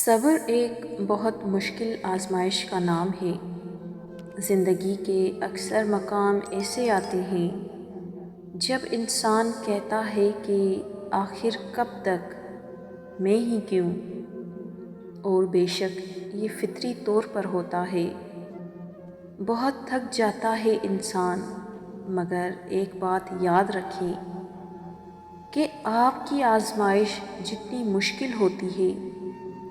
صبر ایک بہت مشکل آزمائش کا نام ہے۔ زندگی کے اکثر مقام ایسے آتے ہیں جب انسان کہتا ہے کہ آخر کب تک، میں ہی کیوں؟ اور بے شک یہ فطری طور پر ہوتا ہے۔ بہت تھک جاتا ہے انسان، مگر ایک بات یاد رکھیں کہ آپ کی آزمائش جتنی مشکل ہوتی ہے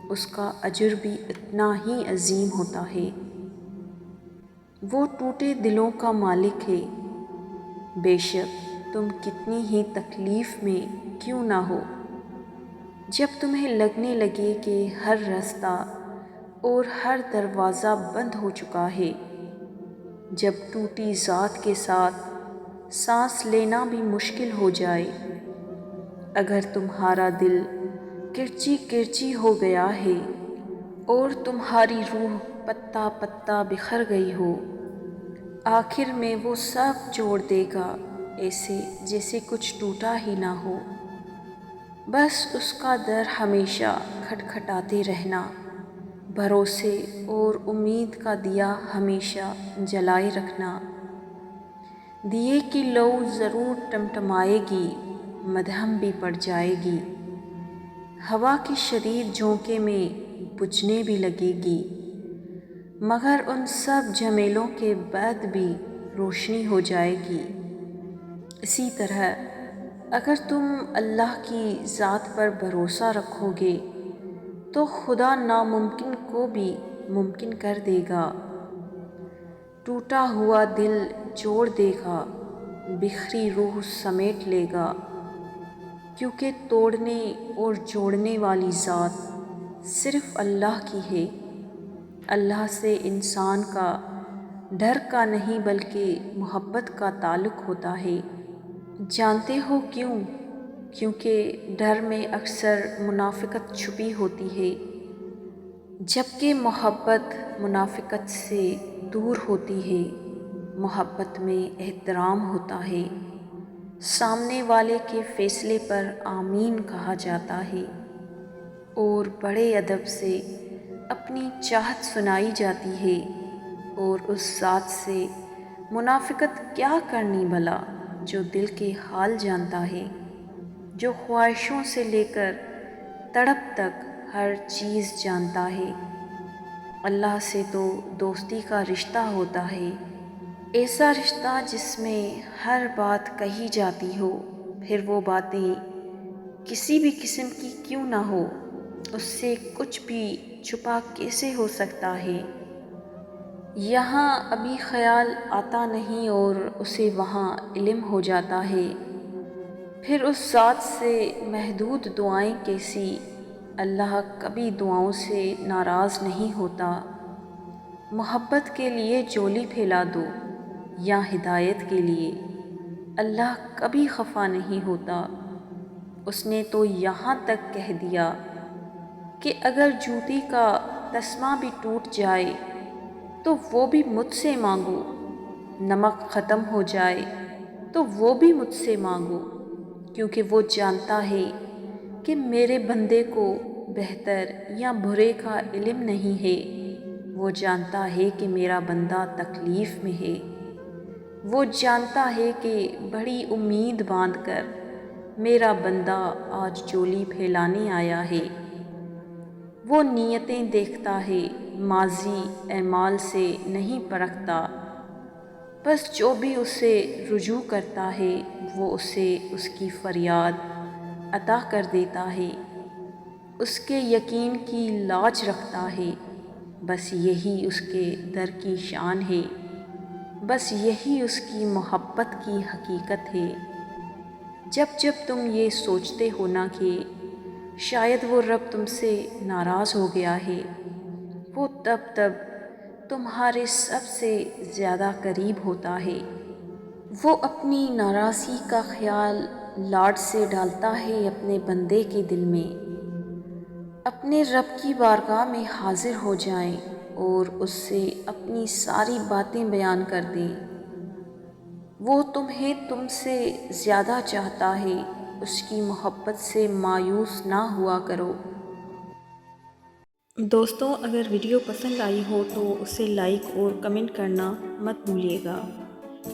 اس کا اجر بھی اتنا ہی عظیم ہوتا ہے۔ وہ ٹوٹے دلوں کا مالک ہے، بے شک تم کتنی ہی تکلیف میں کیوں نہ ہو۔ جب تمہیں لگنے لگے کہ ہر راستہ اور ہر دروازہ بند ہو چکا ہے، جب ٹوٹی ذات کے ساتھ سانس لینا بھی مشکل ہو جائے، اگر تمہارا دل کرچی کرچی ہو گیا ہے اور تمہاری روح پتا پتا بکھر گئی ہو، آخر میں وہ سب چھوڑ دے گا ایسے جیسے کچھ ٹوٹا ہی نہ ہو۔ بس اس کا در ہمیشہ کھٹکھٹاتے رہنا، بھروسے اور امید کا دیا ہمیشہ جلائے رکھنا۔ دیے کی لو ضرور ٹمٹمائے گی، مدھم بھی پڑ جائے گی، ہوا کی شدید جھونکے میں بجھنے بھی لگے گی، مگر ان سب جھمیلوں کے بعد بھی روشنی ہو جائے گی۔ اسی طرح اگر تم اللہ کی ذات پر بھروسہ رکھو گے تو خدا ناممکن کو بھی ممکن کر دے گا۔ ٹوٹا ہوا دل جوڑ دے گا، بکھری روح سمیٹ لے گا، کیونکہ توڑنے اور جوڑنے والی ذات صرف اللہ کی ہے۔ اللہ سے انسان کا ڈر کا نہیں بلکہ محبت کا تعلق ہوتا ہے۔ جانتے ہو کیوں؟ کیونکہ ڈر میں اکثر منافقت چھپی ہوتی ہے، جبکہ محبت منافقت سے دور ہوتی ہے۔ محبت میں احترام ہوتا ہے، سامنے والے کے فیصلے پر آمین کہا جاتا ہے، اور بڑے ادب سے اپنی چاہت سنائی جاتی ہے۔ اور اس ذات سے منافقت کیا کرنی بھلا جو دل کے حال جانتا ہے، جو خواہشوں سے لے کر تڑپ تک ہر چیز جانتا ہے۔ اللہ سے تو دوستی کا رشتہ ہوتا ہے، ایسا رشتہ جس میں ہر بات کہی جاتی ہو، پھر وہ باتیں کسی بھی قسم کی کیوں نہ ہو، اس سے کچھ بھی چھپا کیسے ہو سکتا ہے؟ یہاں ابھی خیال آتا نہیں اور اسے وہاں علم ہو جاتا ہے، پھر اس ذات سے محدود دعائیں کیسی؟ اللہ کبھی دعاؤں سے ناراض نہیں ہوتا۔ محبت کے لیے جولی پھیلا دو یا ہدایت کے لیے، اللہ کبھی خفا نہیں ہوتا۔ اس نے تو یہاں تک کہہ دیا کہ اگر جوتی کا تسمہ بھی ٹوٹ جائے تو وہ بھی مجھ سے مانگو، نمک ختم ہو جائے تو وہ بھی مجھ سے مانگو، کیونکہ وہ جانتا ہے کہ میرے بندے کو بہتر یا برے کا علم نہیں ہے۔ وہ جانتا ہے کہ میرا بندہ تکلیف میں ہے، وہ جانتا ہے کہ بڑی امید باندھ کر میرا بندہ آج جولی پھیلانے آیا ہے۔ وہ نیتیں دیکھتا ہے، ماضی اعمال سے نہیں پرکھتا، بس جو بھی اسے رجوع کرتا ہے وہ اسے اس کی فریاد عطا کر دیتا ہے، اس کے یقین کی لاج رکھتا ہے۔ بس یہی اس کے در کی شان ہے، بس یہی اس کی محبت کی حقیقت ہے۔ جب جب تم یہ سوچتے ہو نا کہ شاید وہ رب تم سے ناراض ہو گیا ہے، وہ تب تمہارے سب سے زیادہ قریب ہوتا ہے۔ وہ اپنی ناراضگی کا خیال لاڈ سے ڈالتا ہے اپنے بندے کے دل میں۔ اپنے رب کی بارگاہ میں حاضر ہو جائیں اور اس سے اپنی ساری باتیں بیان کر دیں۔ وہ تمہیں تم سے زیادہ چاہتا ہے، اس کی محبت سے مایوس نہ ہوا کرو۔ دوستوں، اگر ویڈیو پسند آئی ہو تو اسے لائک اور کمنٹ کرنا مت بھولیے گا،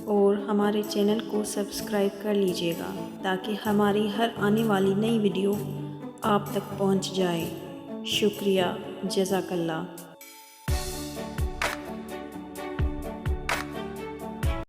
اور ہمارے چینل کو سبسکرائب کر لیجئے گا تاکہ ہماری ہر آنے والی نئی ویڈیو آپ تک پہنچ جائے۔ شکریہ، جزاک اللہ۔